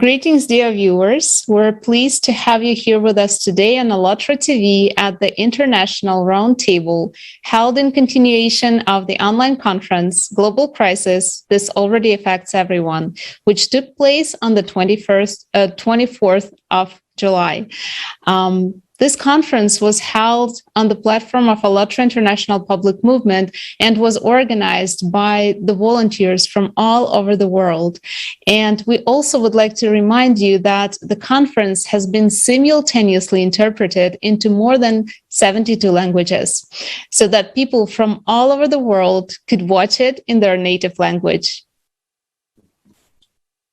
Greetings, dear viewers. We're pleased to have you here with us today on Allatra TV at the International Roundtable, held in continuation of the online conference, Global Crisis, This Already Affects Everyone, which took place on the 24th of July. This conference was held on the platform of Allatra International Public Movement and was organized by the volunteers from all over the world. And we also would like to remind you that the conference has been simultaneously interpreted into more than 72 languages, so that people from all over the world could watch it in their native language.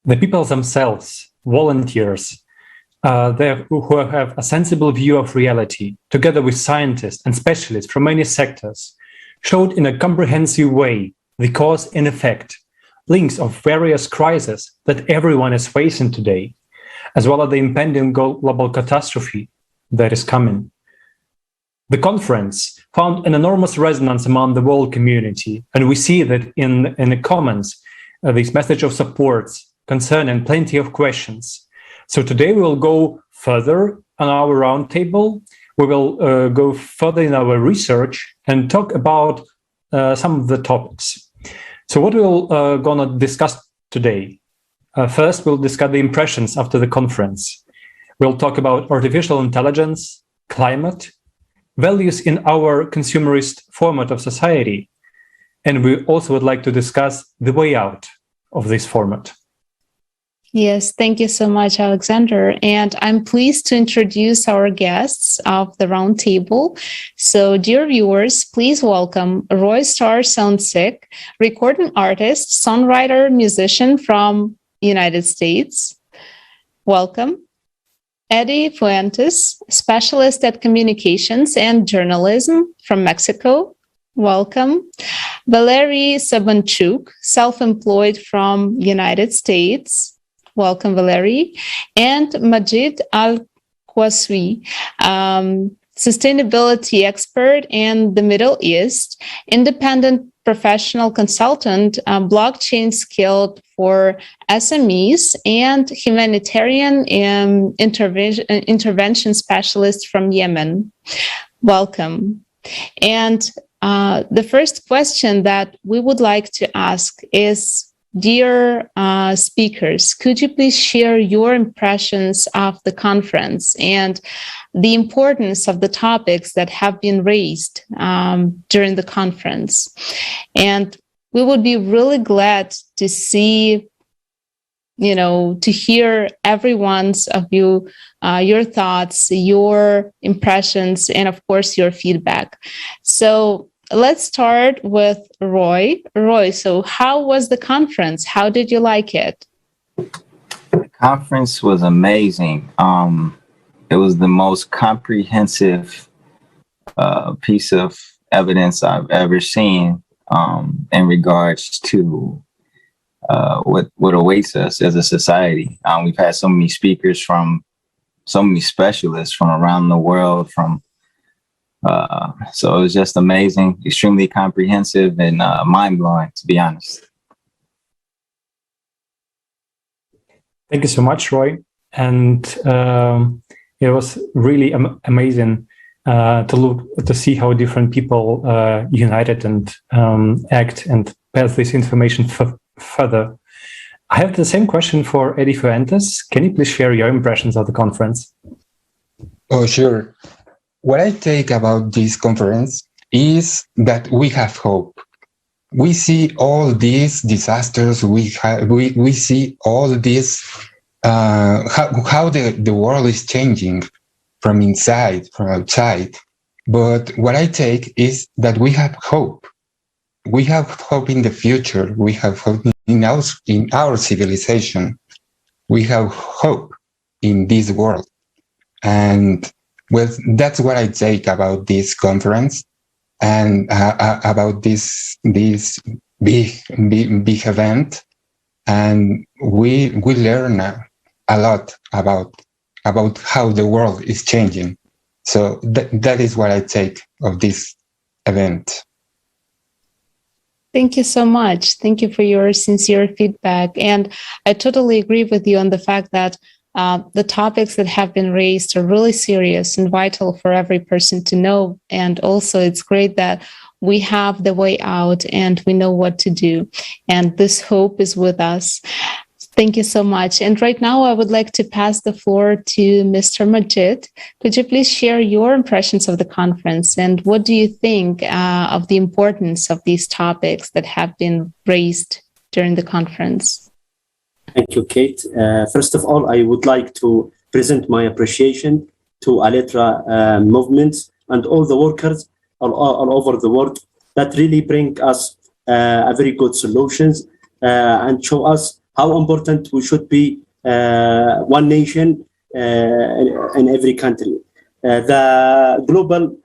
The people themselves, volunteers, who have a sensible view of reality, together with scientists and specialists from many sectors, showed in a comprehensive way the cause and effect, links of various crises that everyone is facing today, as well as the impending global catastrophe that is coming. The conference found an enormous resonance among the world community, and we see that in the comments, this message of support, concern, and plenty of questions. So today we will go further on our roundtable. We will go further in our research and talk about some of the topics. So what we're gonna discuss today? First, we'll discuss the impressions after the conference. We'll talk about artificial intelligence, climate, values in our consumerist format of society, and we also would like to discuss the way out of this format. Yes, thank you so much, Alexander. And I'm pleased to introduce our guests of the roundtable. So, dear viewers, please welcome Roy Star Soundsick, recording artist, songwriter, musician from United States. Welcome. Eddie Fuentes, specialist at communications and journalism from Mexico. Welcome. Valery Sabanchuk, self-employed from United States. Welcome, Valery. And Majid Al-Qaswi, sustainability expert in the Middle East, independent professional consultant, blockchain skilled for SMEs, and humanitarian intervention specialist from Yemen. Welcome. And the first question that we would like to ask is, dear speakers, could you please share your impressions of the conference and the importance of the topics that have been raised during the conference? And we would be really glad to see, to hear everyone's of you, your thoughts, your impressions, and of course, your feedback. So let's start with Roy. Roy, so how was the conference? How did you like it? The conference was amazing. It was the most comprehensive piece of evidence I've ever seen in regards to what awaits us as a society. We've had so many speakers from so many specialists from around the world, so it was just amazing, extremely comprehensive, and mind-blowing, to be honest. Thank you so much, Roy. And it was really amazing to see how different people united and act and pass this information further. I have the same question for Eddie Fuentes. Can you please share your impressions of the conference? Oh, sure. What I take about this conference is that we have hope. We see all these disasters. We see all this, how the world is changing from inside, from outside. But what I take is that we have hope. We have hope in the future. We have hope in our civilization. We have hope in this world. And well, that's what I take about this conference and about this big event. And we learn a lot about how the world is changing. So that is what I take of this event. Thank you so much. Thank you for your sincere feedback. And I totally agree with you on the fact that the topics that have been raised are really serious and vital for every person to know. And also, it's great that we have the way out and we know what to do. And this hope is with us. Thank you so much. And right now, I would like to pass the floor to Mr. Majid. Could you please share your impressions of the conference and what do you think of the importance of these topics that have been raised during the conference? Thank you, Kate. First of all, I would like to present my appreciation to Aletra movement and all the workers all over the world that really bring us a very good solutions and show us how important we should be one nation in every country. The global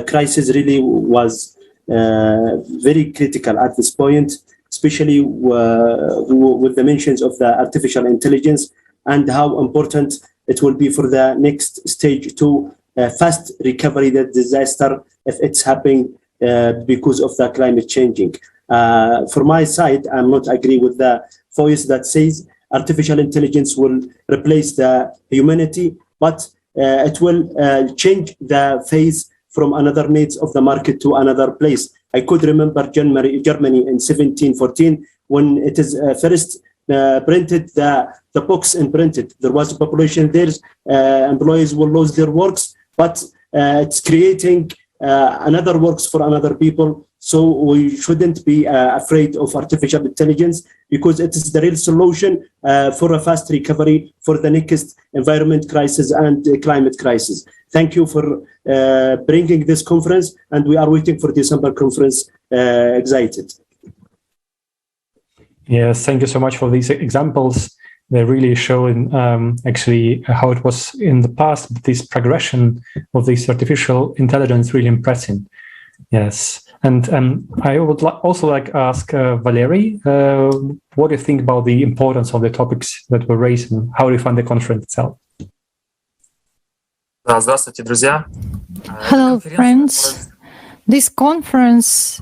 crisis really was very critical at this point, especially with the mentions of the artificial intelligence and how important it will be for the next stage to fast recovery the disaster if it's happening because of the climate changing. For my side, I'm not agree with the voice that says artificial intelligence will replace the humanity, but it will change the phase from another needs of the market to another place. I could remember Germany in 1714 when it is first printed the books and printed. There was a population there, employees will lose their works, but it's creating another works for another people. So we shouldn't be afraid of artificial intelligence because it is the real solution for a fast recovery for the next environment crisis and climate crisis. Thank you for bringing this conference, and we are waiting for December conference excited. Yes, thank you so much for these examples. They really show actually how it was in the past, but this progression of this artificial intelligence really impressive. Yes. And I would also like to ask Valery, what do you think about the importance of the topics that were raised and how do you find the conference itself? Hello, friends. This conference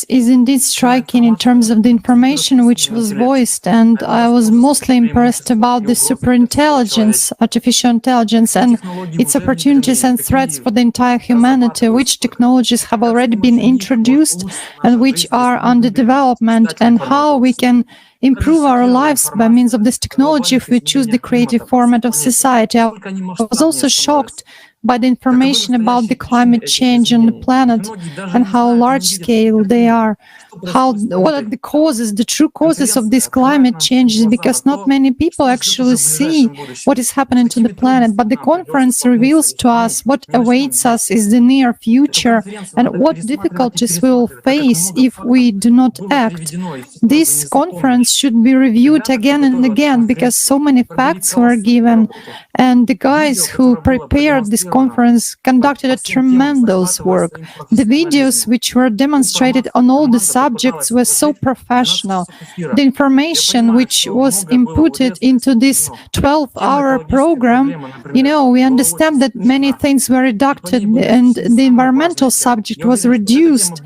is indeed striking in terms of the information which was voiced, and I was mostly impressed about the superintelligence, artificial intelligence, and its opportunities and threats for the entire humanity, which technologies have already been introduced and which are under development, and how we can improve our lives by means of this technology if we choose the creative format of society. I was also shocked by the information about the climate change on the planet and how large scale they are. What are the causes, the true causes of this climate change? Because not many people actually see what is happening to the planet. But the conference reveals to us what awaits us is the near future and what difficulties we will face if we do not act. This conference should be reviewed again and again because so many facts were given, and the guys who prepared this conference conducted a tremendous work. The videos which were demonstrated on all the subjects were so professional. The information which was inputted into this 12-hour program, we understand that many things were reduced and the environmental subject was reduced,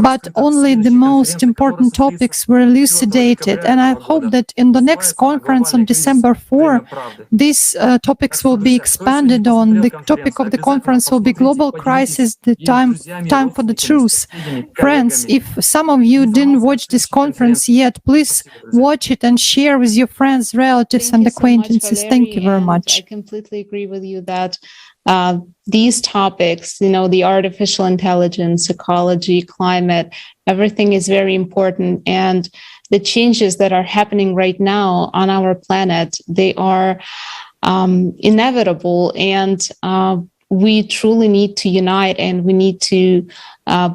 but only the most important topics were elucidated. And I hope that in the next conference on December 4, these topics will be expanded on. The topic of the conference will be global crisis, the time for the truth. Friends, if some of you didn't watch this conference yet, please watch it and share with your friends, relatives, and acquaintances. Thank you very much. I completely agree with you that these topics, the artificial intelligence, ecology, climate, everything is very important. And the changes that are happening right now on our planet, they are inevitable, and we truly need to unite, and we need to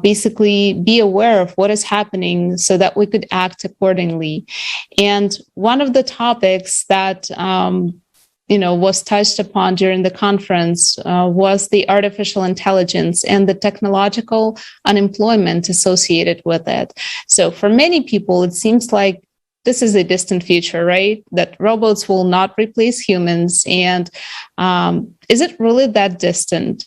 basically be aware of what is happening so that we could act accordingly. And one of the topics that was touched upon during the conference was the artificial intelligence and the technological unemployment associated with it. So for many people, it seems like this is a distant future, right? That robots will not replace humans. And is it really that distant?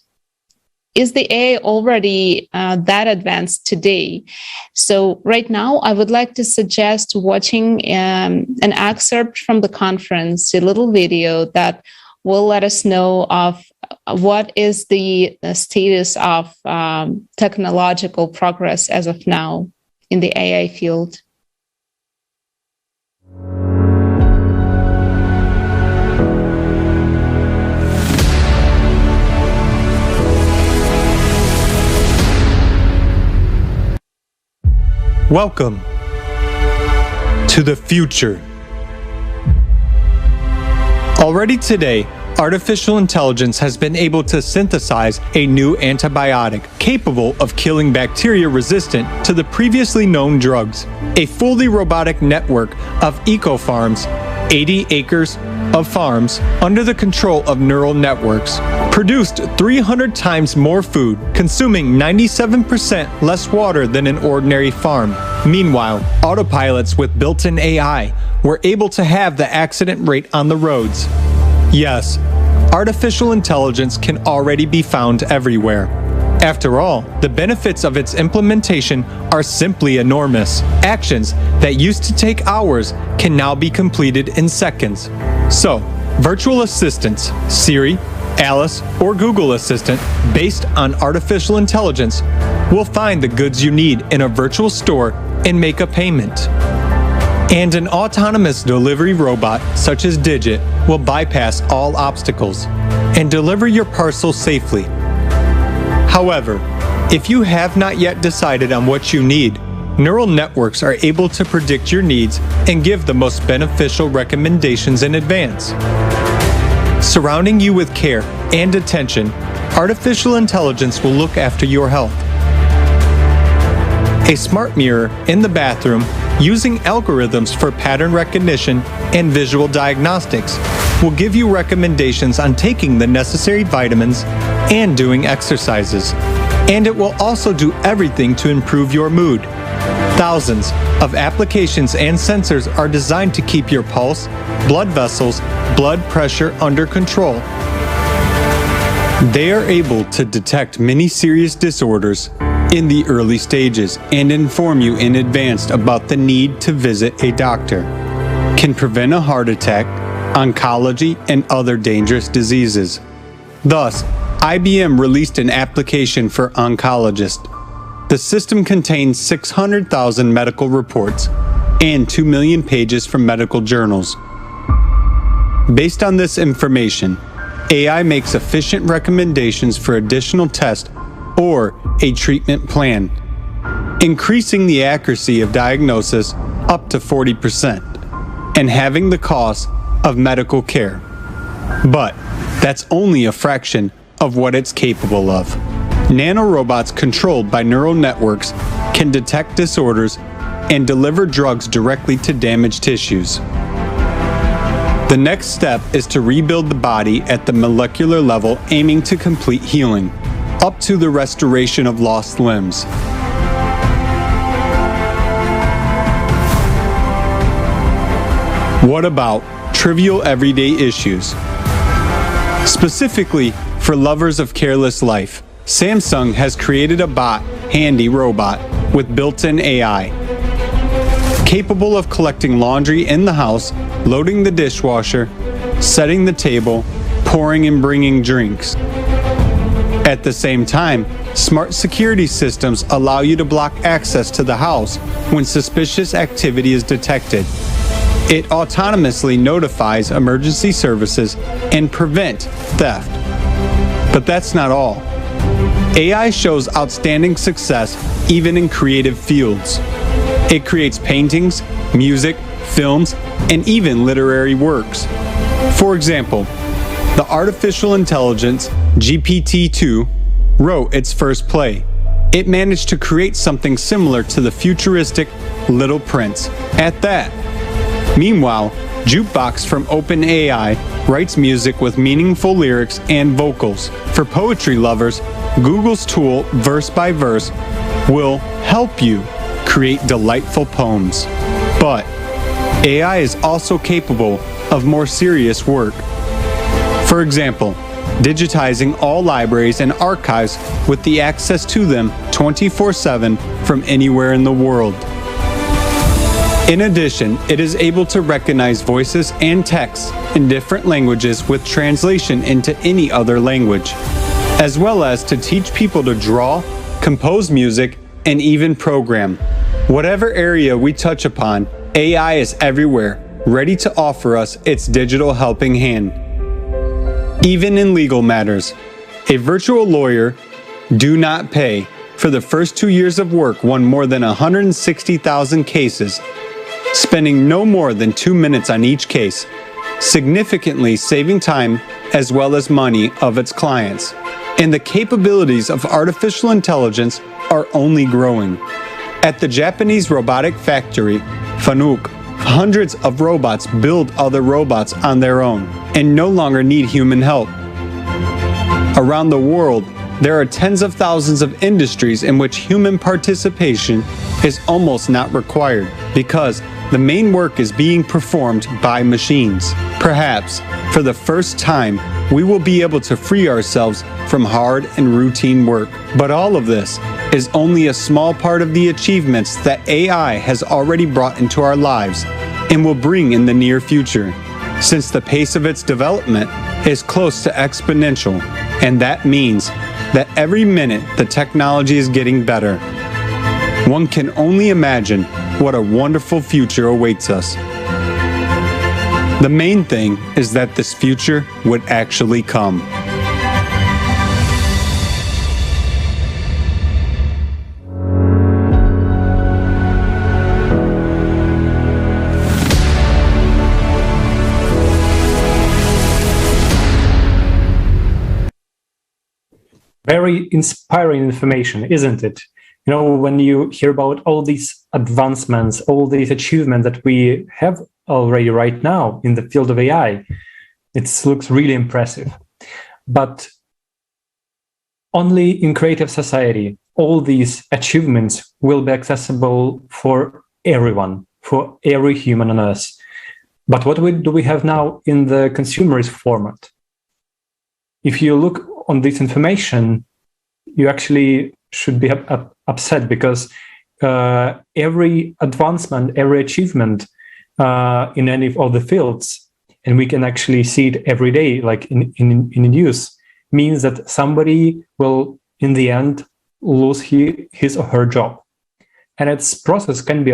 is the AI already that advanced today? So right now, I would like to suggest watching an excerpt from the conference, a little video that will let us know of what is the status of technological progress as of now in the AI field. Welcome to the future. Already today, artificial intelligence has been able to synthesize a new antibiotic capable of killing bacteria resistant to the previously known drugs. A fully robotic network of eco-farms, 80 acres of farms under the control of neural networks, produced 300 times more food, consuming 97% less water than an ordinary farm. Meanwhile, autopilots with built-in AI were able to halve the accident rate on the roads. Yes, artificial intelligence can already be found everywhere. After all, the benefits of its implementation are simply enormous. Actions that used to take hours can now be completed in seconds. So, virtual assistants, Siri, Alice, or Google Assistant, based on artificial intelligence, will find the goods you need in a virtual store and make a payment. And an autonomous delivery robot, such as Digit, will bypass all obstacles and deliver your parcel safely. However, if you have not yet decided on what you need, neural networks are able to predict your needs and give the most beneficial recommendations in advance. Surrounding you with care and attention, artificial intelligence will look after your health. A smart mirror in the bathroom, using algorithms for pattern recognition and visual diagnostics, will give you recommendations on taking the necessary vitamins and doing exercises. And it will also do everything to improve your mood. Thousands of applications and sensors are designed to keep your pulse, blood vessels, blood pressure under control. They are able to detect many serious disorders in the early stages and inform you in advance about the need to visit a doctor, can prevent a heart attack, oncology, and other dangerous diseases. Thus, IBM released an application for oncologists. The system contains 600,000 medical reports and 2 million pages from medical journals. Based on this information, AI makes efficient recommendations for additional tests or a treatment plan, increasing the accuracy of diagnosis up to 40% and halving the cost of medical care. But that's only a fraction of what it's capable of. Nanorobots controlled by neural networks can detect disorders and deliver drugs directly to damaged tissues. The next step is to rebuild the body at the molecular level, aiming to complete healing, up to the restoration of lost limbs. What about trivial everyday issues? Specifically for lovers of careless life, Samsung has created a bot, Handy Robot, with built-in AI, capable of collecting laundry in the house, loading the dishwasher, setting the table, pouring and bringing drinks. At the same time, smart security systems allow you to block access to the house when suspicious activity is detected. It autonomously notifies emergency services and prevents theft. But that's not all. AI shows outstanding success even in creative fields. It creates paintings, music, films, and even literary works. For example, the artificial intelligence GPT-2 wrote its first play. It managed to create something similar to the futuristic Little Prince at that. Meanwhile, Jukebox from OpenAI writes music with meaningful lyrics and vocals. For poetry lovers, Google's tool Verse by Verse will help you create delightful poems. But AI is also capable of more serious work. For example, digitizing all libraries and archives with the access to them 24/7 from anywhere in the world. In addition, it is able to recognize voices and texts in different languages with translation into any other language, as well as to teach people to draw, compose music, and even program. Whatever area we touch upon, AI is everywhere, ready to offer us its digital helping hand. Even in legal matters, a virtual lawyer, do not pay, for the first 2 years of work won more than 160,000 cases, spending no more than 2 minutes on each case, significantly saving time as well as money of its clients. And the capabilities of artificial intelligence are only growing. At the Japanese robotic factory, Fanuc, hundreds of robots build other robots on their own and no longer need human help. Around the world, there are tens of thousands of industries in which human participation is almost not required because the main work is being performed by machines. Perhaps, for the first time, we will be able to free ourselves from hard and routine work. But all of this is only a small part of the achievements that AI has already brought into our lives and will bring in the near future, since the pace of its development is close to exponential, and that means that every minute the technology is getting better. One can only imagine what a wonderful future awaits us. The main thing is that this future would actually come. Very inspiring information, isn't it? You know, when you hear about all these advancements, all these achievements that we have already right now in the field of AI, it looks really impressive. But only in creative society, all these achievements will be accessible for everyone, for every human on Earth. But what do we have now in the consumerist format? If you look on this information, you actually should be upset because every advancement, every achievement in any of the fields, and we can actually see it every day, like in the news, means that somebody will, in the end, lose his or her job. And its process can be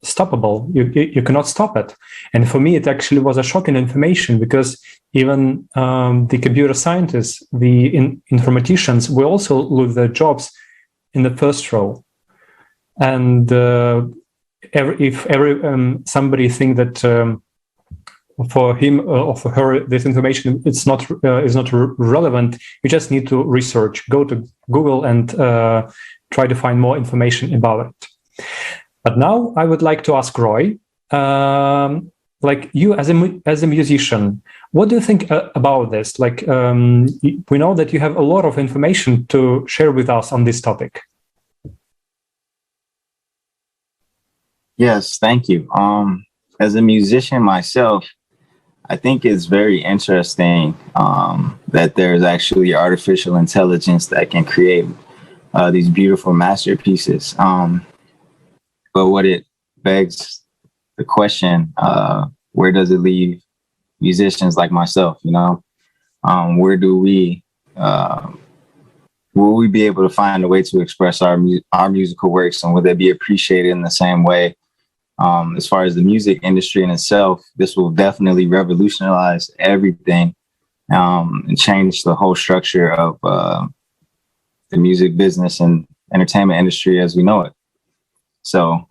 stoppable. You cannot stop it. And for me, it actually was a shocking information because even the computer scientists, the informaticians, will also lose their jobs in the first row. And if somebody think that for him or for her this information is not relevant, you just need to research, go to Google and try to find more information about it. But now I would like to ask Roy, like you as a musician, what do you think about this? Like we know that you have a lot of information to share with us on this topic. Yes, thank you. As a musician myself, I think it's very interesting that there's actually artificial intelligence that can create these beautiful masterpieces. But what it begs the question, where does it leave musicians like myself? You know, where do will we be able to find a way to express our musical works, and will they be appreciated in the same way? As far as the music industry in itself, this will definitely revolutionize everything and change the whole structure of the music business and entertainment industry as we know it. So,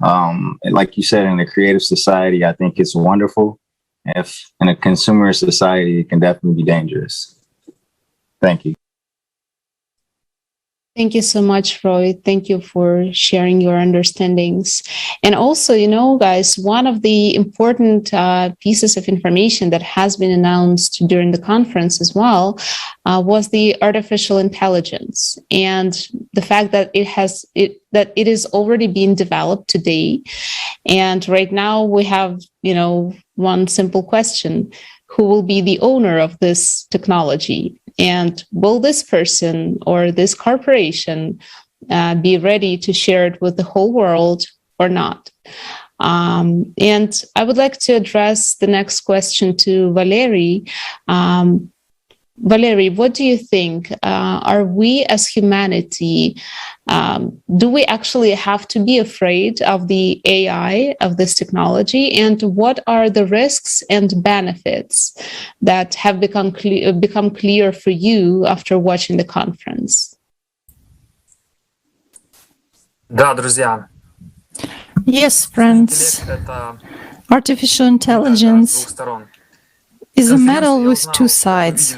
like you said, in a creative society, I think it's wonderful. If in a consumer society, it can definitely be dangerous. Thank you. Thank you so much, Roy. Thank you for sharing your understandings. And also, you know, guys, one of the important pieces of information that has been announced during the conference as well was the artificial intelligence and the fact that it is already being developed today. And right now we have, you know, one simple question: who will be the owner of this technology? And will this person or this corporation be ready to share it with the whole world or not? And I would like to address the next question to Valery. Valery, what do you think? Are we as humanity, do we actually have to be afraid of the AI, of this technology? And what are the risks and benefits that have become clear for you after watching the conference? Да, друзья. Yes, friends. Artificial intelligence is a medal with two sides.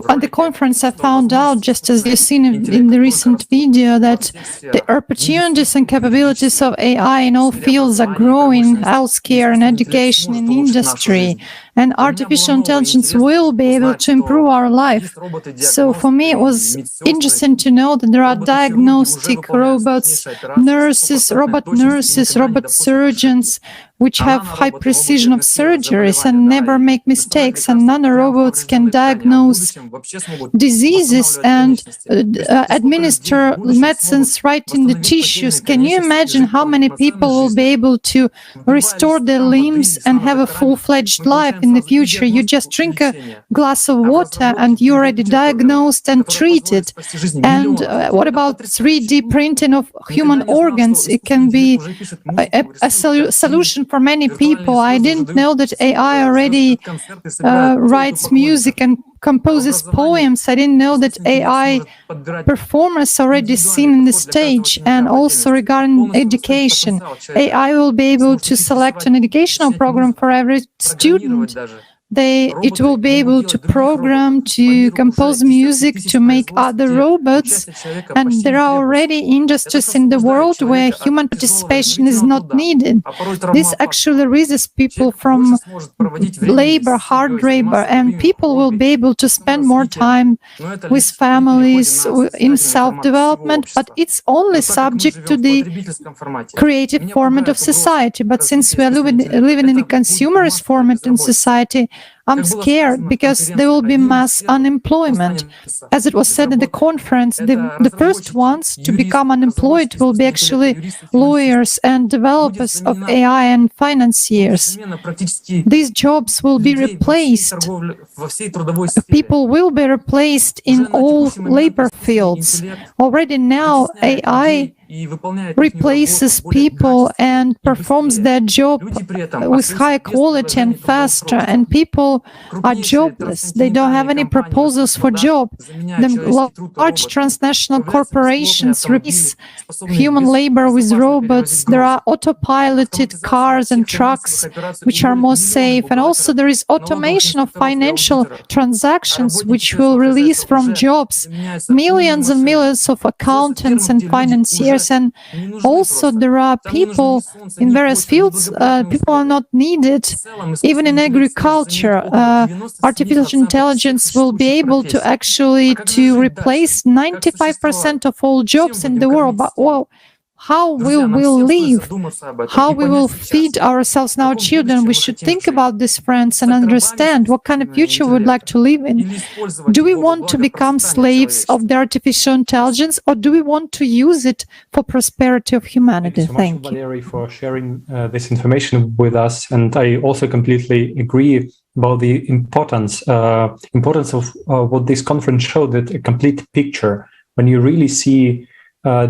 At the conference, I found out, just as you've seen in the recent video, that the opportunities and capabilities of AI in all fields are growing: healthcare and education, in industry. And artificial intelligence will be able to improve our life. So for me, it was interesting to know that there are diagnostic robots, nurses, robot surgeons, which have high precision of surgeries and never make mistakes. And nanorobots can diagnose diseases and administer medicines right in the tissues. Can you imagine how many people will be able to restore their limbs and have a full-fledged life in the future? You just drink a glass of water and you're already diagnosed and treated. And what about 3D printing of human organs? It can be a solution for many people. I didn't know that AI already writes music and composes poems. I didn't know that AI performers already seen in the stage. And also regarding education, AI will be able to select an educational program for every student. It will be able to program, to compose music, to make other robots. And there are already industries in the world where human participation is not needed. This actually releases people from labor, hard labor, and people will be able to spend more time with families in self-development, but it's only subject to the creative format of society. But since we are living in a consumerist format in society, I'm scared because there will be mass unemployment. As it was said at the conference, the first ones to become unemployed will be actually lawyers and developers of AI and financiers. These jobs will be replaced. People will be replaced in all labor fields. Already now, AI replaces people and performs their job with high quality and faster, and people are jobless. They don't have any proposals for job. The large transnational corporations replace human labor with robots. There are autopiloted cars and trucks which are more safe, and also there is automation of financial transactions which will release from jobs millions and millions of accountants and financiers. And also there are people in various fields, people are not needed. Even in agriculture, artificial intelligence will be able to actually replace 95% of all jobs in the world. But how will we live? How we will feed ourselves and our children? We should think about this, friends, and understand what kind of future we would like to live in. Do we want to become slaves of the artificial intelligence, or do we want to use it for prosperity of humanity? Thank you so much, Valery, for sharing this information with us. And I also completely agree about the importance of what this conference showed, that a complete picture. When you really see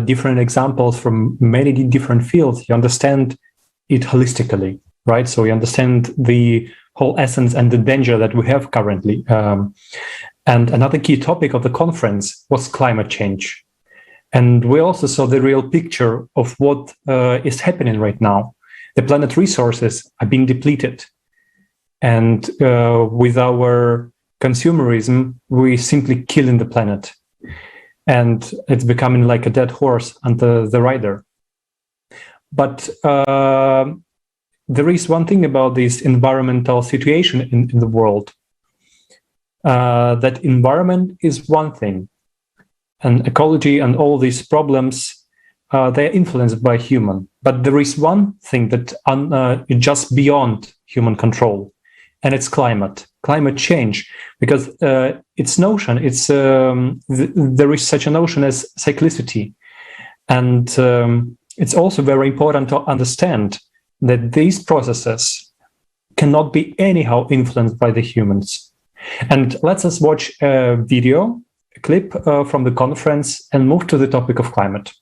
different examples from many different fields, you understand it holistically, right? So you understand the whole essence and the danger that we have currently. And another key topic of the conference was climate change. And we also saw the real picture of what is happening right now. The planet resources are being depleted. And with our consumerism, we're simply killing the planet. And it's becoming like a dead horse under the rider. But there is one thing about this environmental situation in the world. That environment is one thing. And ecology and all these problems, they're influenced by human. But there is one thing that is just beyond human control, and it's climate. climate change, because there is such a notion as cyclicity. And it's also very important to understand that these processes cannot be anyhow influenced by the humans. And let us watch a video, a clip from the conference, and move to the topic of climate.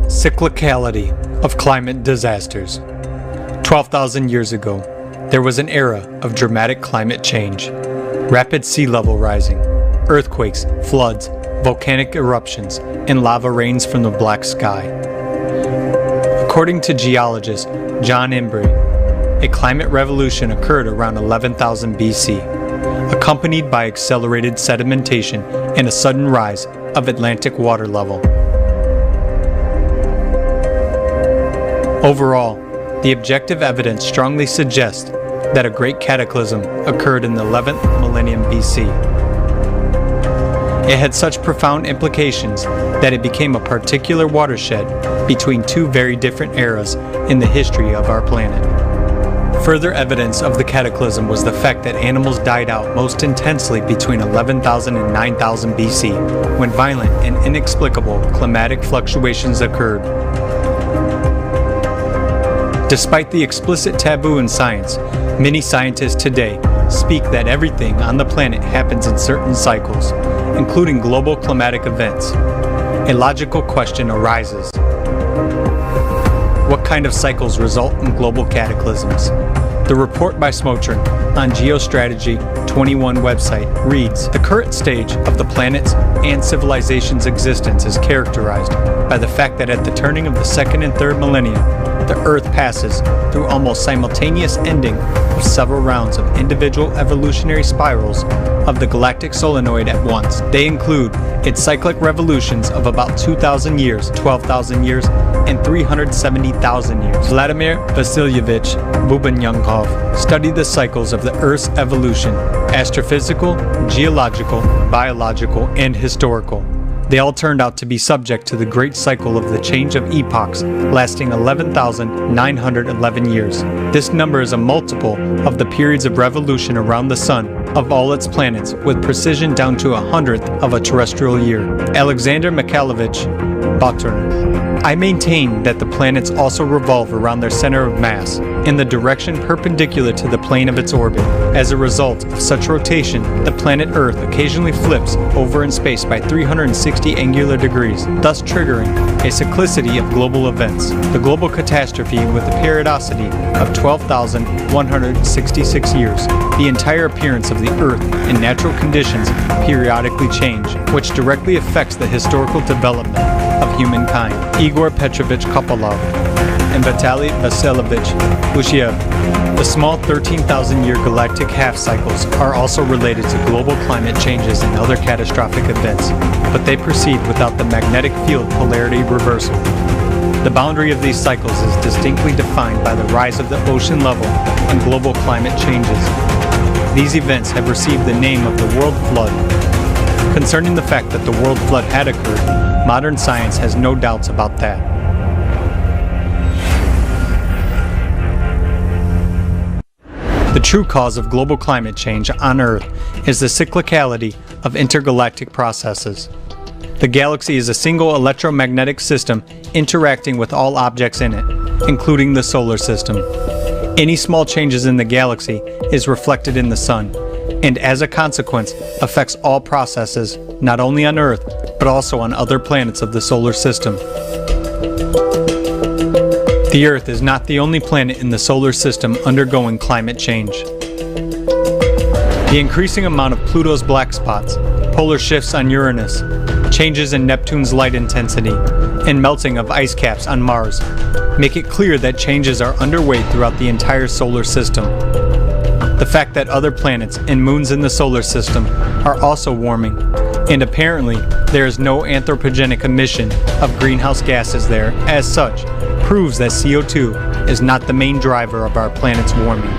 Cyclicality of climate disasters. 12,000 years ago, there was an era of dramatic climate change. Rapid sea level rising, earthquakes, floods, volcanic eruptions, and lava rains from the black sky. According to geologist John Embry, a climate revolution occurred around 11,000 BC, accompanied by accelerated sedimentation and a sudden rise of Atlantic water level. Overall, the objective evidence strongly suggests that a great cataclysm occurred in the 11th millennium BC. It had such profound implications that it became a particular watershed between two very different eras in the history of our planet. Further evidence of the cataclysm was the fact that animals died out most intensely between 11,000 and 9,000 BC, when violent and inexplicable climatic fluctuations occurred. Despite the explicit taboo in science, many scientists today speak that everything on the planet happens in certain cycles, including global climatic events. A logical question arises. What kind of cycles result in global cataclysms? The report by Smotrin on Geostrategy 21 website reads, "The current stage of the planet's and civilization's existence is characterized by the fact that at the turning of the second and third millennia, the Earth passes through almost simultaneous ending of several rounds of individual evolutionary spirals of the galactic solenoid at once. They include its cyclic revolutions of about 2,000 years, 12,000 years, and 370,000 years." Vladimir Vasilyevich Bubanyunkov studied the cycles of the Earth's evolution: astrophysical, geological, biological, and historical. They all turned out to be subject to the great cycle of the change of epochs, lasting 11,911 years. This number is a multiple of the periods of revolution around the Sun of all its planets, with precision down to 100th of a terrestrial year. Alexander Mikhailovich Botern. I maintain that the planets also revolve around their center of mass, in the direction perpendicular to the plane of its orbit. As a result of such rotation, the planet Earth occasionally flips over in space by 360 angular degrees, thus triggering a cyclicity of global events. The global catastrophe with a periodicity of 12,166 years. The entire appearance of the Earth and natural conditions periodically change, which directly affects the historical development of humankind. Igor Petrovich Kopolov and Vitaly Vasilyevich Lushiev. The small 13,000-year galactic half-cycles are also related to global climate changes and other catastrophic events, but they proceed without the magnetic field polarity reversal. The boundary of these cycles is distinctly defined by the rise of the ocean level and global climate changes. These events have received the name of the World Flood. Concerning the fact that the World Flood had occurred, modern science has no doubts about that. The true cause of global climate change on Earth is the cyclicality of intergalactic processes. The galaxy is a single electromagnetic system interacting with all objects in it, including the solar system. Any small changes in the galaxy is reflected in the Sun, and as a consequence affects all processes, not only on Earth, but also on other planets of the solar system. The Earth is not the only planet in the solar system undergoing climate change. The increasing amount of Pluto's black spots, polar shifts on Uranus, changes in Neptune's light intensity, and melting of ice caps on Mars make it clear that changes are underway throughout the entire solar system. The fact that other planets and moons in the solar system are also warming, and apparently there is no anthropogenic emission of greenhouse gases there as such, proves that CO2 is not the main driver of our planet's warming.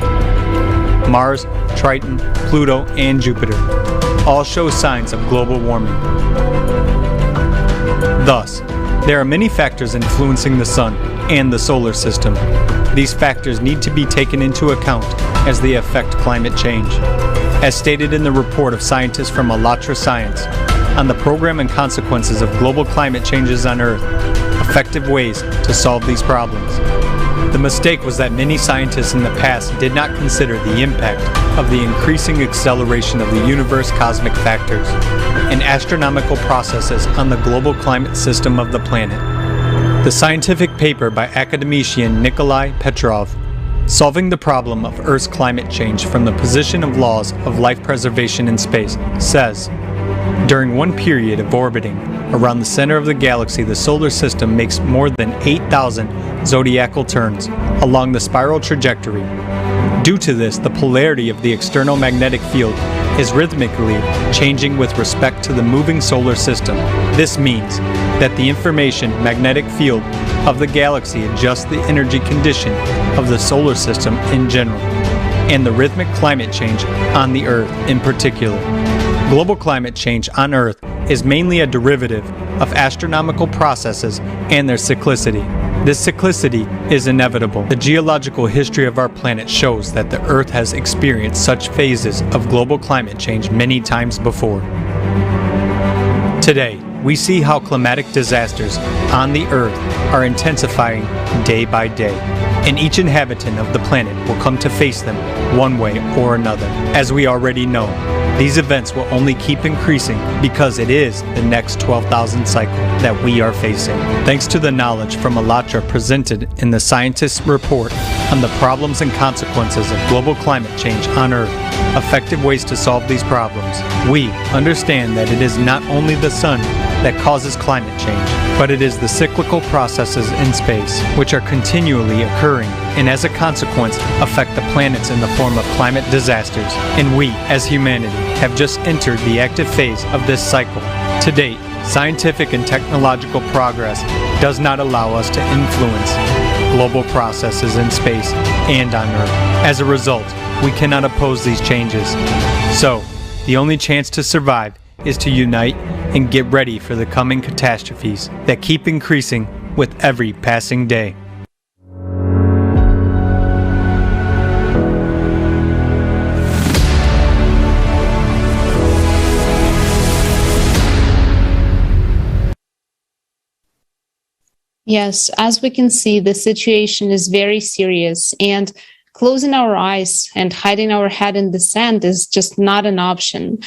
Mars, Triton, Pluto, and Jupiter. all show signs of global warming. Thus, there are many factors influencing the sun and the solar system. These factors need to be taken into account as they affect climate change. As stated in the report of scientists from Alatra Science on the program and consequences of global climate changes on Earth, effective ways to solve these problems. The mistake was that many scientists in the past did not consider the impact of the increasing acceleration of the universe cosmic factors and astronomical processes on the global climate system of the planet. The scientific paper by academician Nikolai Petrov, Solving the Problem of Earth's Climate Change from the Position of Laws of Life Preservation in Space, says, during one period of orbiting around the center of the galaxy, the solar system makes more than 8,000 zodiacal turns along the spiral trajectory. Due to this, the polarity of the external magnetic field is rhythmically changing with respect to the moving solar system. This means that the information magnetic field of the galaxy adjusts the energy condition of the solar system in general, and the rhythmic climate change on the Earth in particular. Global climate change on Earth is mainly a derivative of astronomical processes and their cyclicity. This cyclicity is inevitable. The geological history of our planet shows that the Earth has experienced such phases of global climate change many times before. Today, we see how climatic disasters on the Earth are intensifying day by day, and each inhabitant of the planet will come to face them one way or another. As we already know, these events will only keep increasing because it is the next 12,000 cycle that we are facing. Thanks to the knowledge from Alatra presented in the scientists' report on the problems and consequences of global climate change on Earth, effective ways to solve these problems, we understand that it is not only the sun that causes climate change, but it is the cyclical processes in space which are continually occurring and as a consequence affect the planets in the form of climate disasters. And we, as humanity, have just entered the active phase of this cycle. To date, scientific and technological progress does not allow us to influence global processes in space and on Earth. As a result, we cannot oppose these changes. So, the only chance to survive is to unite and get ready for the coming catastrophes that keep increasing with every passing day. Yes, as we can see, the situation is very serious, and closing our eyes and hiding our head in the sand is just not an option.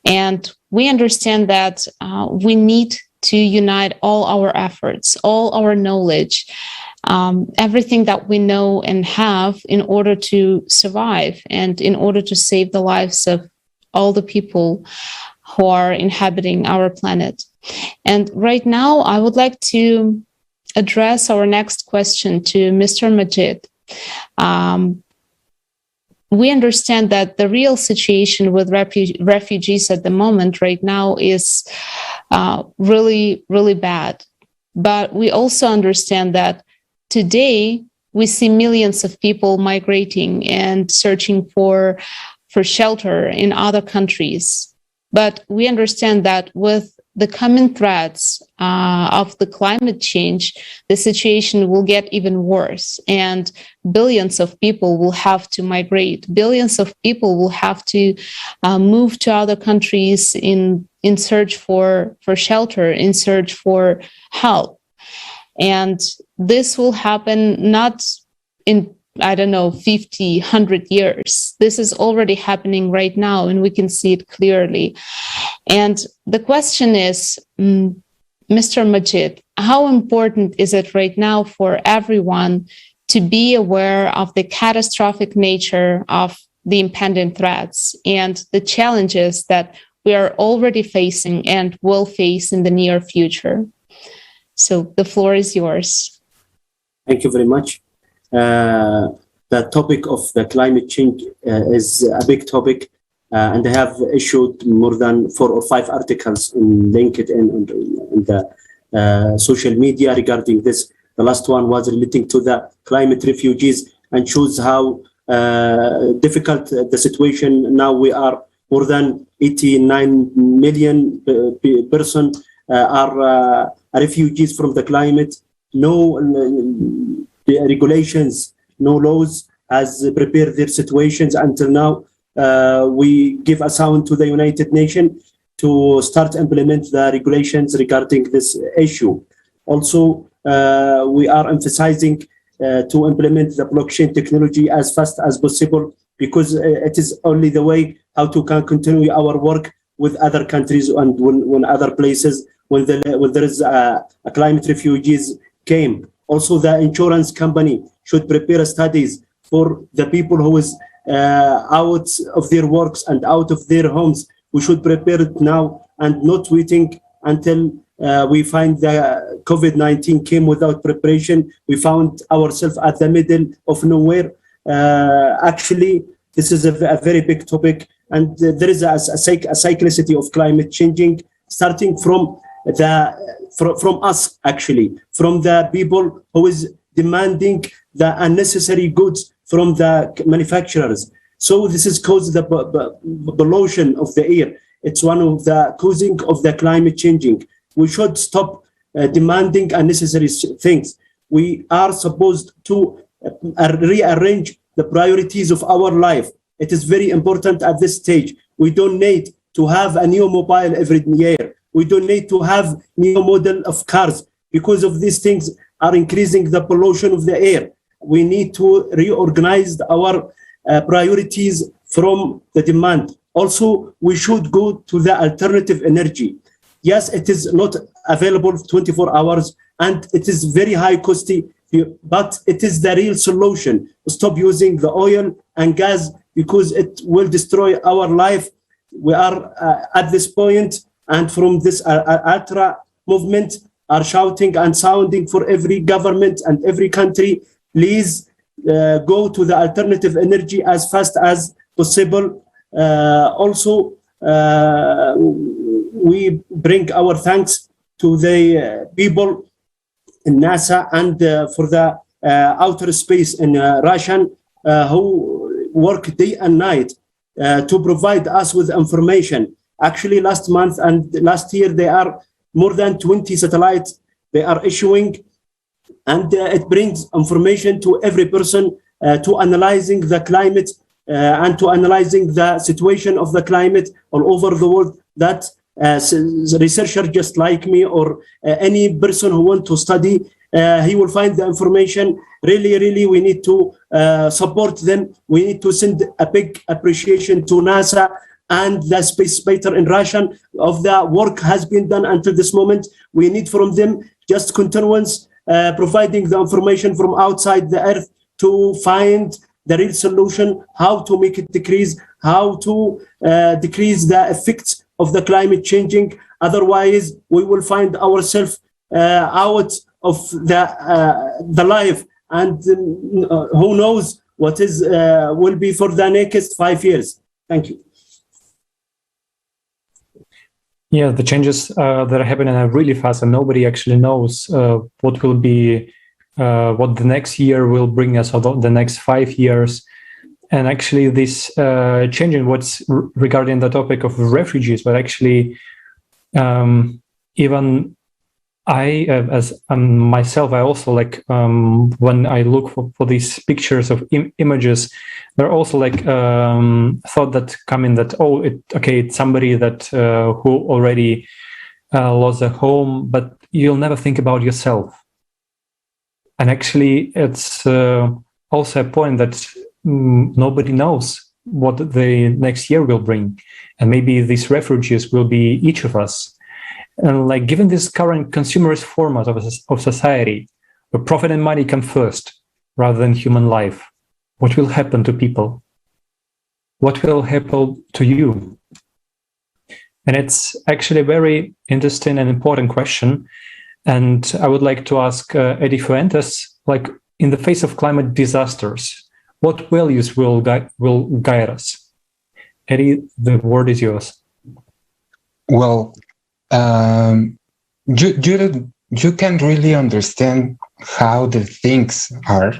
And we understand that we need to unite all our efforts, all our knowledge, everything that we know and have in order to survive and in order to save the lives of all the people who are inhabiting our planet. And right now, I would like to address our next question to Mr. Majid. We understand that the real situation with refugees at the moment right now is really, really bad. But we also understand that today we see millions of people migrating and searching for shelter in other countries. But we understand that with the coming threats of the climate change, the situation will get even worse, and billions of people will have to migrate. Billions of people will have to move to other countries in search for shelter, in search for help. And this will happen not in 50, 100 years. This is already happening right now, and we can see it clearly. And the question is, Mr. Majid, how important is it right now for everyone to be aware of the catastrophic nature of the impending threats and the challenges that we are already facing and will face in the near future? So the floor is yours. Thank you very much. The topic of the climate change is a big topic, and I have issued more than 4 or 5 articles in LinkedIn and in the social media regarding this. The last one was relating to the climate refugees and shows how difficult the situation now we are more than 89 million person are refugees from the climate. No regulations, no laws has prepared their situations until now. We give a sound to the United Nations to start implement the regulations regarding this issue. Also, we are emphasizing to implement the blockchain technology as fast as possible, because it is only the way how to can continue our work with other countries and when other places when there is a climate refugees came. Also, the insurance company should prepare studies for the people who is out of their works and out of their homes. We should prepare it now and not waiting until we find the COVID-19 came without preparation. We found ourselves at the middle of nowhere. Actually, this is a very big topic, and there is a cyclicity of climate changing, starting from us, actually, from the people who is demanding the unnecessary goods from the manufacturers. So this is caused the pollution of the air. It's one of the causing of the climate changing. We should stop demanding unnecessary things. We are supposed to rearrange the priorities of our life. It is very important at this stage. We don't need to have a new mobile every year. We don't need to have new model of cars, because of these things are increasing the pollution of the air. We need to reorganize our priorities from the demand. Also, we should go to the alternative energy. Yes, it is not available 24 hours and it is very high costly, but it is the real solution. Stop using the oil and gas, because it will destroy our life. We are at this point, and from this ultra movement are shouting and sounding for every government and every country, please go to the alternative energy as fast as possible. Also, we bring our thanks to the people in NASA and for the outer space in Russia who work day and night to provide us with information. Actually, last month and last year, there are more than 20 satellites they are issuing, and it brings information to every person to analyzing the climate and to analyzing the situation of the climate all over the world, that researcher just like me or any person who want to study, he will find the information. Really, we need to support them. We need to send a big appreciation to NASA and the space spacer in Russia of the work has been done until this moment. We need from them just continuance, providing the information from outside the earth to find the real solution, how to make it decrease, how to decrease the effects of the climate changing. Otherwise, we will find ourselves out of the life, and who knows what is will be for the next 5 years. Thank you. Yeah, the changes that are happening are really fast, and nobody actually knows what will be, what the next year will bring us, or the next 5 years. And actually, this changing what's regarding the topic of refugees, but actually, even I, as myself, I also like when I look for these pictures of images, there are also like thought that come in that it's somebody that who already lost a home, but you'll never think about yourself. And actually, it's also a point that nobody knows what the next year will bring, and maybe these refugees will be each of us. And like, given this current consumerist format of society, where profit and money come first rather than human life, what will happen to people? What will happen to you? And it's actually a very interesting and important question. And I would like to ask Eddie Fuentes, like, in the face of climate disasters, what values will guide us? Eddie, the word is yours. Well, you can't really understand how the things are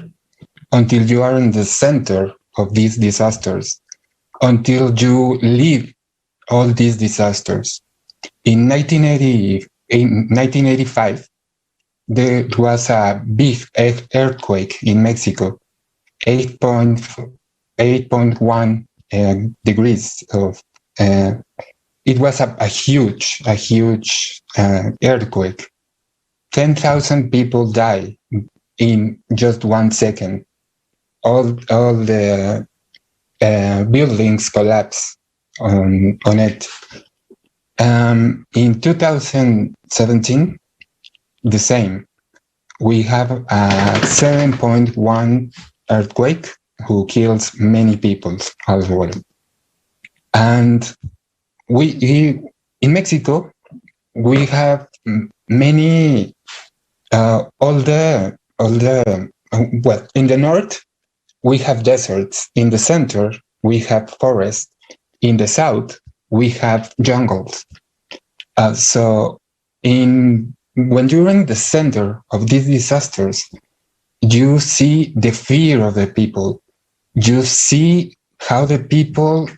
until you are in the center of these disasters, until you live all these disasters. In 1985, there was a big earthquake in Mexico, 8.1 degrees of. It was a huge earthquake. 10,000 people died in just 1 second. All the buildings collapsed on it. In 2017, the same. We have a 7.1 earthquake who kills many people as well. And in Mexico, we have many, well, in the north, we have deserts. In the center, we have forests. In the south, we have jungles. So when you're in the center of these disasters, you see the fear of the people. You see how the people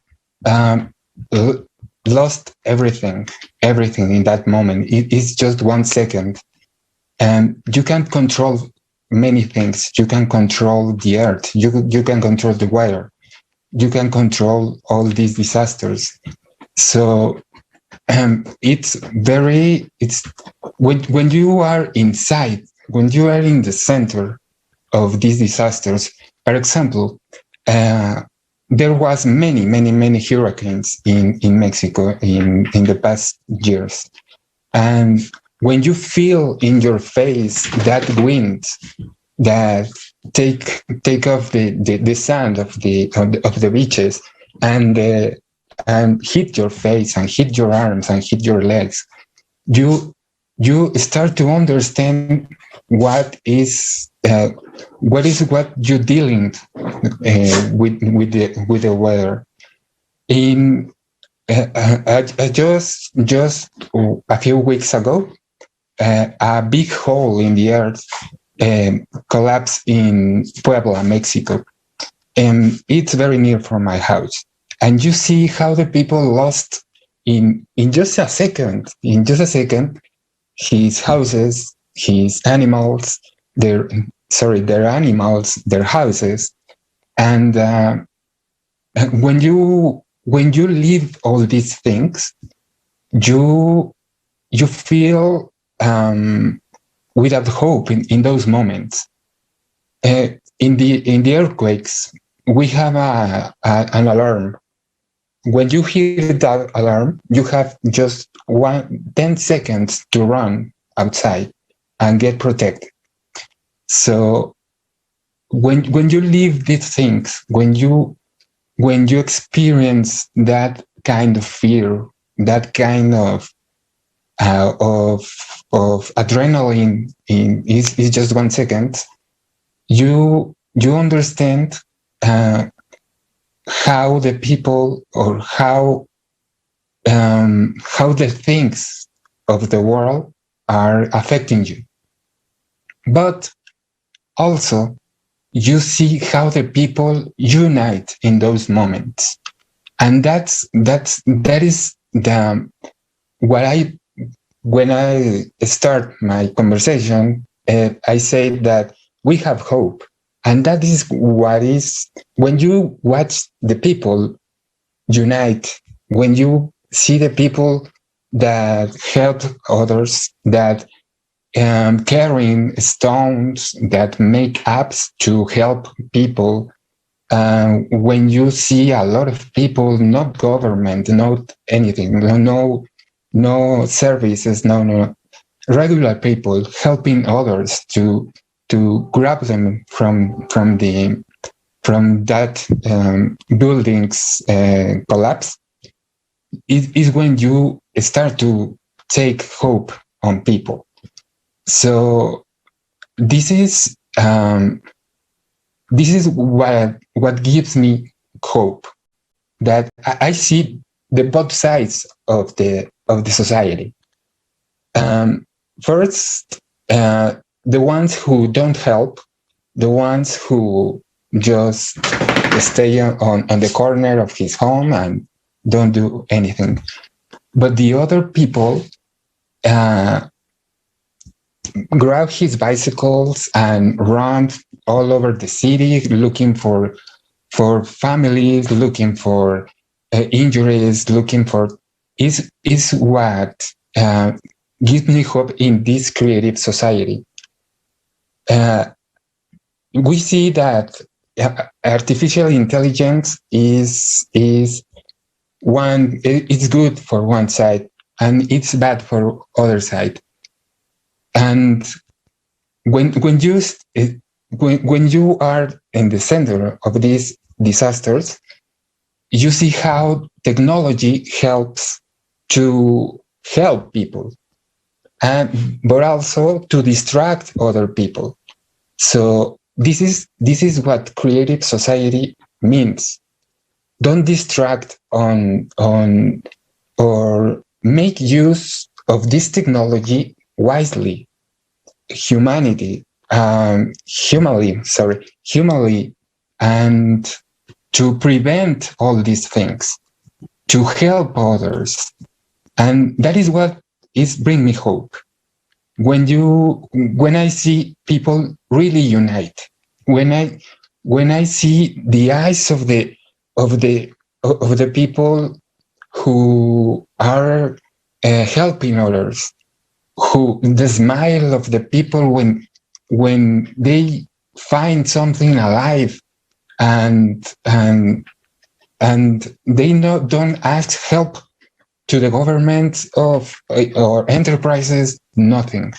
lost everything in that moment. It's just 1 second. And you can't control many things. You can control the earth. You can control the weather. You can control all these disasters. So it's when you are inside, when you are in the center of these disasters. For example, there was many hurricanes in Mexico in the past years. And when you feel in your face that wind that take off the sand of the beaches and hit your face and hit your arms and hit your legs, you start to understand what you're dealing with the weather. Just a few weeks ago, a big hole in the earth collapsed in Puebla, Mexico, and it's very near from my house. And you see how the people lost in just a second, his houses, his animals, their animals, their houses. And when you leave all these things, you feel without hope in those moments. In the earthquakes, we have an alarm. When you hear that alarm, you have just 10 seconds to run outside and get protected. So when you leave these things, when you experience that kind of fear, that kind of adrenaline is just 1 second, you understand how the people or how the things of the world are affecting you. But also you see how the people unite in those moments. And that is when I start my conversation, I say that we have hope. And that is when you watch the people unite, when you see the people that help others, that carrying stones, that make apps to help people, when you see a lot of people, not government, not anything, no services, no regular people helping others to grab them from that building's collapse, is when you start to take hope on people. So this is what gives me hope, that I see the both sides of the society. First, the ones who don't help, the ones who just stay on the corner of his home and don't do anything. But the other people grab his bicycles and run all over the city looking for families, looking for injuries, looking for is what gives me hope in this creative society. We see that artificial intelligence is one. It's good for one side and it's bad for other side. And when you are in the center of these disasters, you see how technology helps to help people, but also to distract other people. So this is what creative society means. Don't distract on or make use of this technology wisely. Humanly, and to prevent all these things, to help others. And that is what is bring me hope. When I see people really unite, when I see the eyes of the people who are helping others, the smile of the people when they find something alive, and they don't ask help to the government or enterprises, nothing,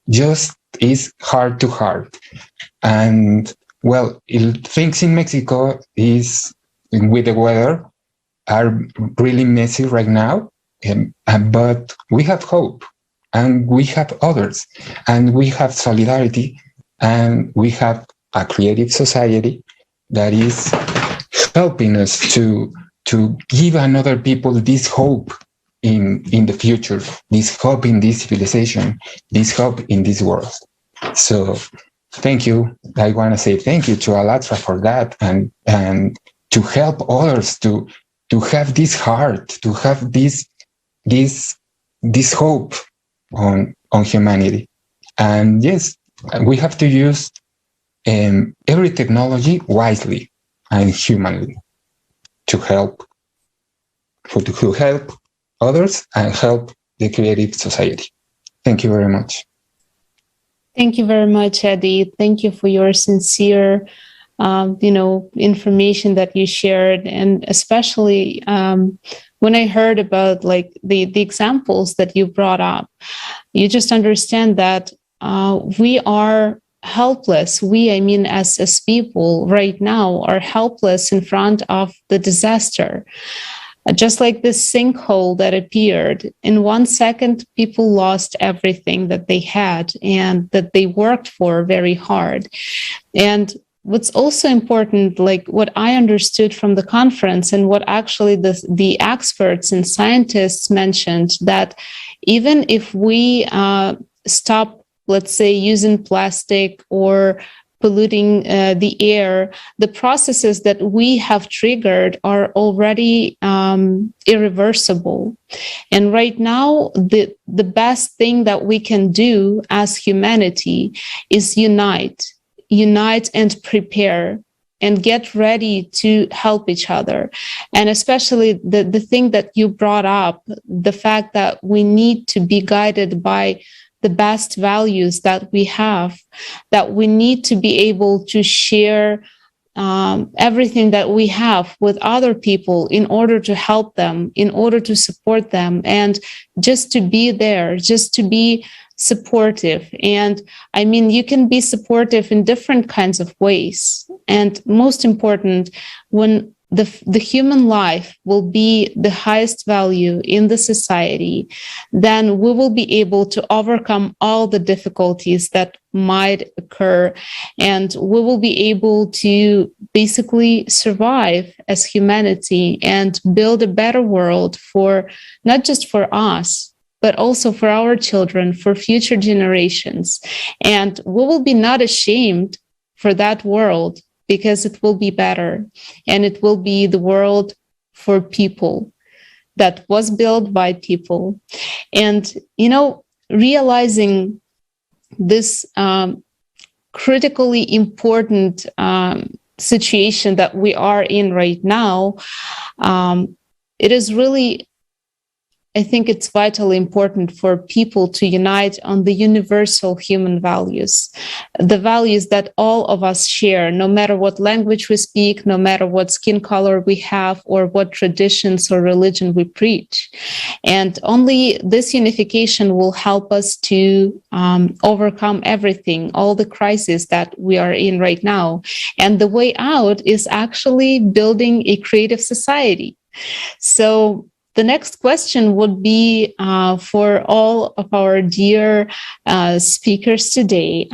just is heart to heart. And well, things in Mexico is with the weather are really messy right now, but we have hope, and we have others, and we have solidarity, and we have a creative society that is helping us to give another people this hope in the future, this hope in this civilization, this hope in this world. So thank you. I want to say thank you to Alatra for that, and to help others to have this heart, to have this hope on humanity. And yes, we have to use every technology wisely and humanly to help others and help the creative society. Thank you very much. Thank you very much, Eddie. Thank you for your sincere, information that you shared, and especially when I heard about like the examples that you brought up, you just understand that we are helpless. I mean, as people right now are helpless in front of the disaster. Just like this sinkhole that appeared, in 1 second, people lost everything that they had and that they worked for very hard. And what's also important, like what I understood from the conference and what actually the experts and scientists mentioned, that even if we stop, let's say, using plastic or polluting the air, the processes that we have triggered are already irreversible. And right now, the best thing that we can do as humanity is unite and prepare and get ready to help each other. And especially the thing that you brought up, the fact that we need to be guided by the best values that we have, that we need to be able to share everything that we have with other people in order to help them, in order to support them, and just to be there, just to be supportive. And I mean, you can be supportive in different kinds of ways. And most important, when the human life will be the highest value in the society, then we will be able to overcome all the difficulties that might occur, and we will be able to basically survive as humanity and build a better world for not just for us, but also for our children, for future generations. And we will be not ashamed for that world, because it will be better, and it will be the world for people. that was built by people. And, you know, realizing this critically important situation that we are in right now, it is really, I think it's vitally important for people to unite on the universal human values, the values that all of us share, no matter what language we speak, no matter what skin color we have, or what traditions or religion we preach. And only this unification will help us to overcome everything, all the crises that we are in right now. And the way out is actually building a creative society. So the next question would be for all of our dear speakers today.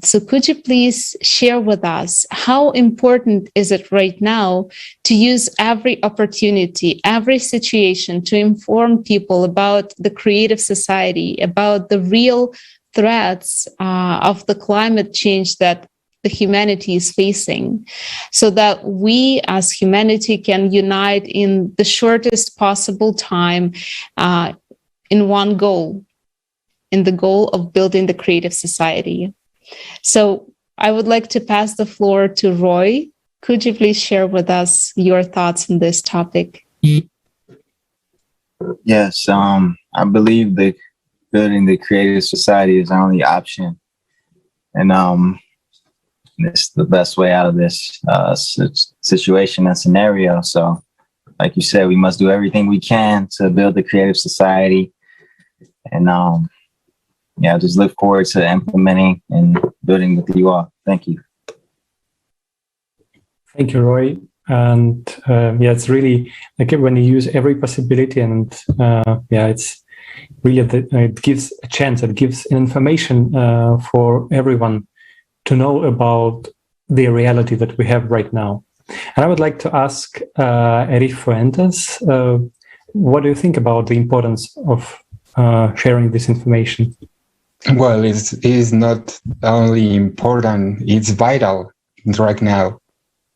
So could you please share with us how important is it right now to use every opportunity, every situation to inform people about the creative society, about the real threats of the climate change that the humanity is facing, so that we as humanity can unite in the shortest possible time in one goal, in the goal of building the creative society. So I would like to pass the floor to Roy. Could you please share with us your thoughts on this topic? Yes, I believe that building the creative society is our only option. And it's the best way out of this situation and scenario. So, like you said, we must do everything we can to build the creative society. And yeah, just look forward to implementing and building with you all. Thank you. Thank you, Roy. And yeah, it's really like when you use every possibility, and yeah, it's really it gives a chance, it gives information for everyone to know about the reality that we have right now. And I would like to ask Eric Fuentes, what do you think about the importance of sharing this information? Well, it's not only important, it's vital right now.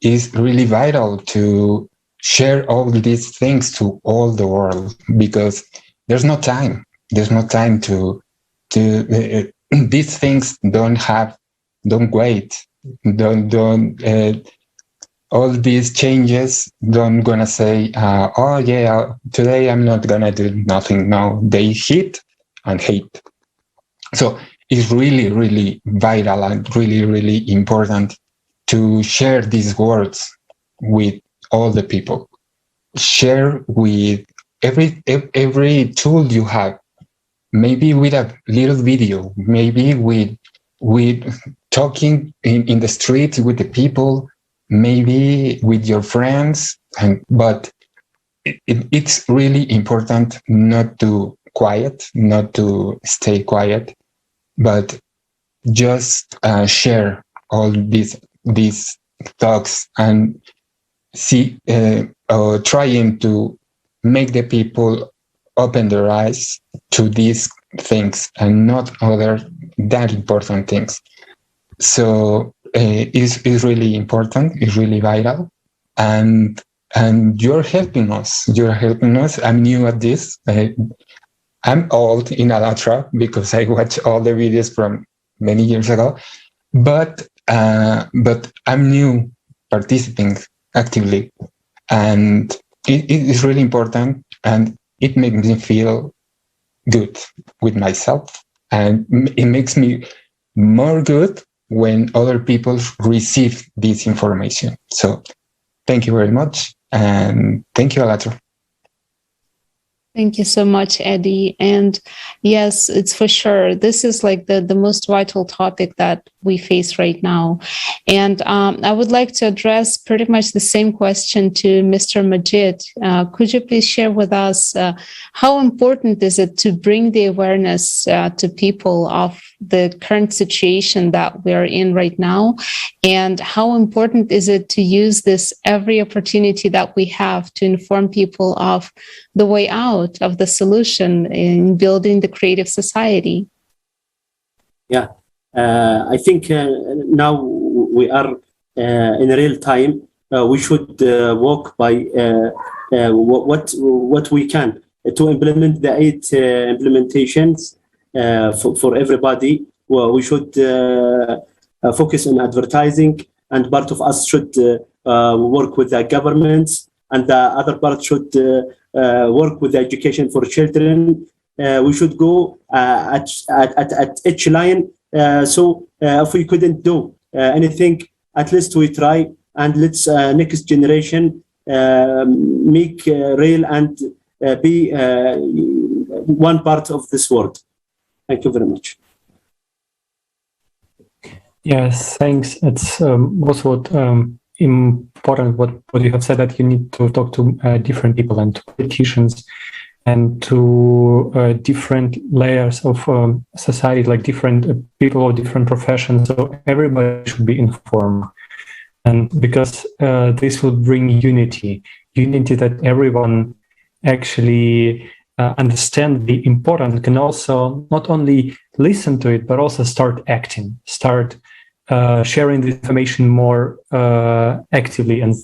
It's really vital to share all these things to all the world, because there's no time. There's no time to these things don't wait. Don't all these changes don't gonna say, oh yeah, today I'm not gonna do nothing. No, they hit and hate. So it's really, really vital and really, really important to share these words with all the people. Share with every tool you have. Maybe with a little video, maybe with talking in the street with the people, maybe with your friends. But it's really important not to stay quiet, but just share all these talks and trying to make the people open their eyes to these things and not other that important things. So it's really important, it's really vital, and you're helping us. I'm new at this. I'm old in Alatra because I watched all the videos from many years ago, but I'm new participating actively, and it is really important, and it makes me feel good with myself, and it makes me more good when other people receive this information. So thank you very much, and thank you, Alatra. Thank you so much, Eddie. And yes, it's for sure. This is like the most vital topic that we face right now. And I would like to address pretty much the same question to Mr. Majid. Could you please share with us how important is it to bring the awareness to people of the current situation that we are in right now? And how important is it to use this every opportunity that we have to inform people of the way out, of the solution in building the creative society? Yeah, I think now we are in real time. We should walk by what we can to implement the 8 implementations for everybody. Well, we should focus on advertising, and part of us should work with the governments, and the other part should work with the education for children. We should go at each line. So if we couldn't do anything, at least we try, and let's next generation make real and be one part of this world. Thank you very much. Yes, thanks. It's also important what you have said, that you need to talk to different people and to politicians and to different layers of society, like different people of different professions. So everybody should be informed, and because this will bring unity that everyone actually understand the importance, can also not only listen to it, but also start acting, start sharing the information more actively, and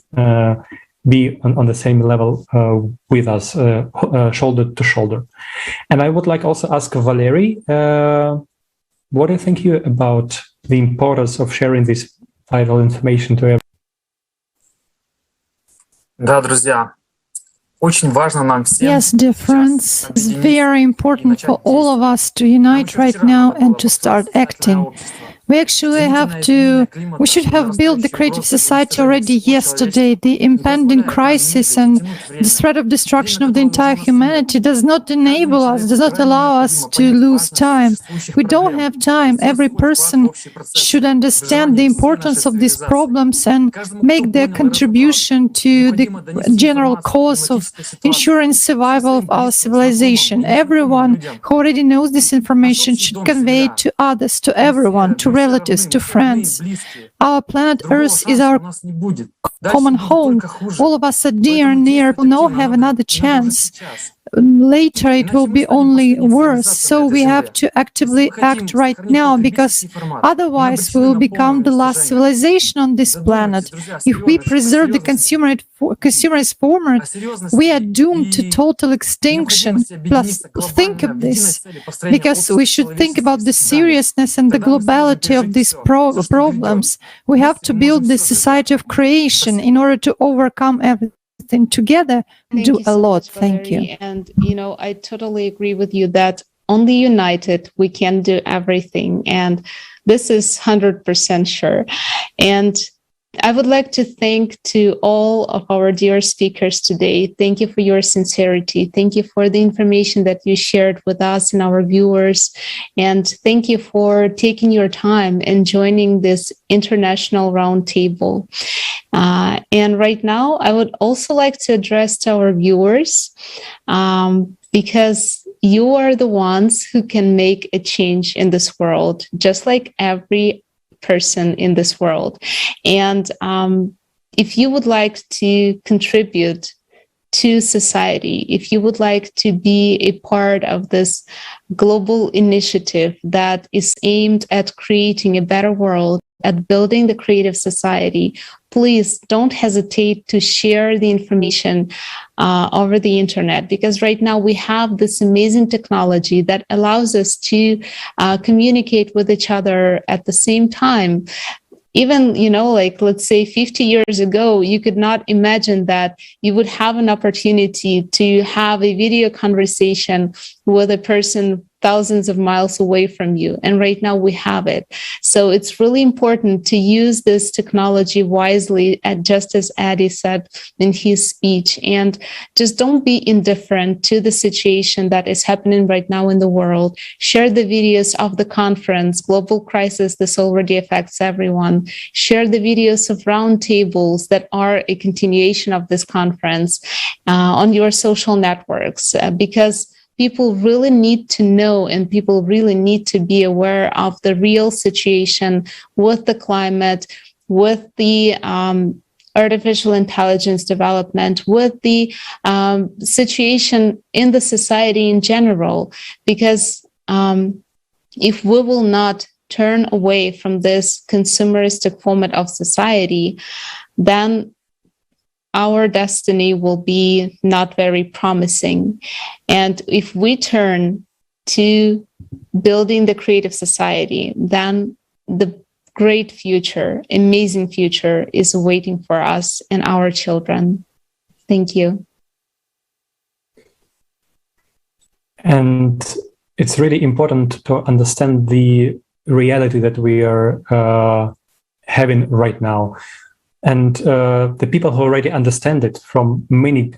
be on the same level with us, shoulder to shoulder. And I would like also ask Valery, what do you think about the importance of sharing this vital information to everyone? Да, друзья, очень важно нам всем. Yes, dear friends, it's very important for all of us to unite right now and to start acting. We actually we should have built the creative society already yesterday. The impending crisis and the threat of destruction of the entire humanity does not allow us to lose time. We don't have time. Every person should understand the importance of these problems and make their contribution to the general cause of ensuring survival of our civilization. Everyone who already knows this information should convey it to others, to everyone, to relatives, to friends. Our planet Earth is our common home. All of us are dear and near, will not have another chance. Later it will be only worse. So we have to actively act right now, because otherwise we will become the last civilization on this planet. If we preserve the consumerist format, we are doomed to total extinction. Plus, think of this, because we should think about the seriousness and the globality of these problems. We have to build this society of creation in order to overcome everything together and do a lot. Thank you. And, I totally agree with you that only united we can do everything. And this is 100% sure. And I would like to thank to all of our dear speakers today. Thank you for your sincerity. Thank you for the information that you shared with us and our viewers. And thank you for taking your time and joining this international roundtable. And right now, I would also like to address to our viewers, because you are the ones who can make a change in this world, just like every person in this world. And if you would like to contribute to society, if you would like to be a part of this global initiative that is aimed at creating a better world, at building the creative society, please don't hesitate to share the information over the internet, because right now we have this amazing technology that allows us to communicate with each other at the same time. Even, like, let's say 50 years ago, you could not imagine that you would have an opportunity to have a video conversation with a person thousands of miles away from you. And right now we have it. So it's really important to use this technology wisely, just as Adi said in his speech. And just don't be indifferent to the situation that is happening right now in the world. Share the videos of the conference, Global Crisis. This already affects everyone. Share the videos of roundtables that are a continuation of this conference on your social networks, because people really need to know, and people really need to be aware of the real situation with the climate, with the artificial intelligence development, with the situation in the society in general. Because if we will not turn away from this consumeristic format of society, then our destiny will be not very promising. And if we turn to building the creative society, then the great future, amazing future is waiting for us and our children. Thank you. And it's really important to understand the reality that we are having right now. And the people who already understand it from many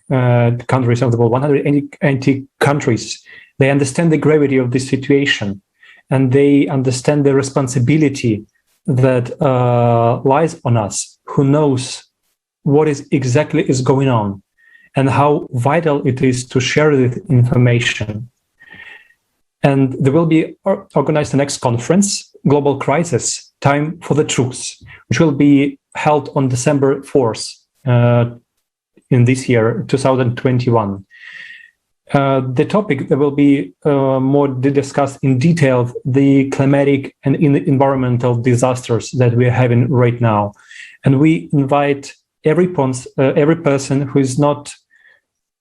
countries of the world, 180 countries, they understand the gravity of this situation, and they understand the responsibility that lies on us, who knows what is exactly is going on and how vital it is to share this information. And there will be organized the next conference, Global Crisis, Time for the Truth, which will be held on December 4th in this year, 2021. The topic that will be more discussed in detail, the climatic and environmental disasters that we are having right now. And we invite every person who is not,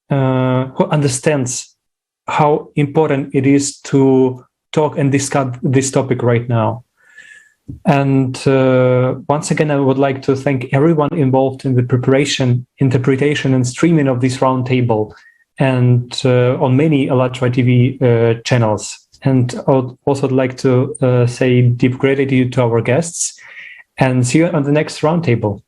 who understands how important it is to talk and discuss this topic right now. And once again, I would like to thank everyone involved in the preparation, interpretation, and streaming of this roundtable, and on many ALLATRA TV channels. And I would also like to say deep gratitude to our guests, and see you on the next roundtable.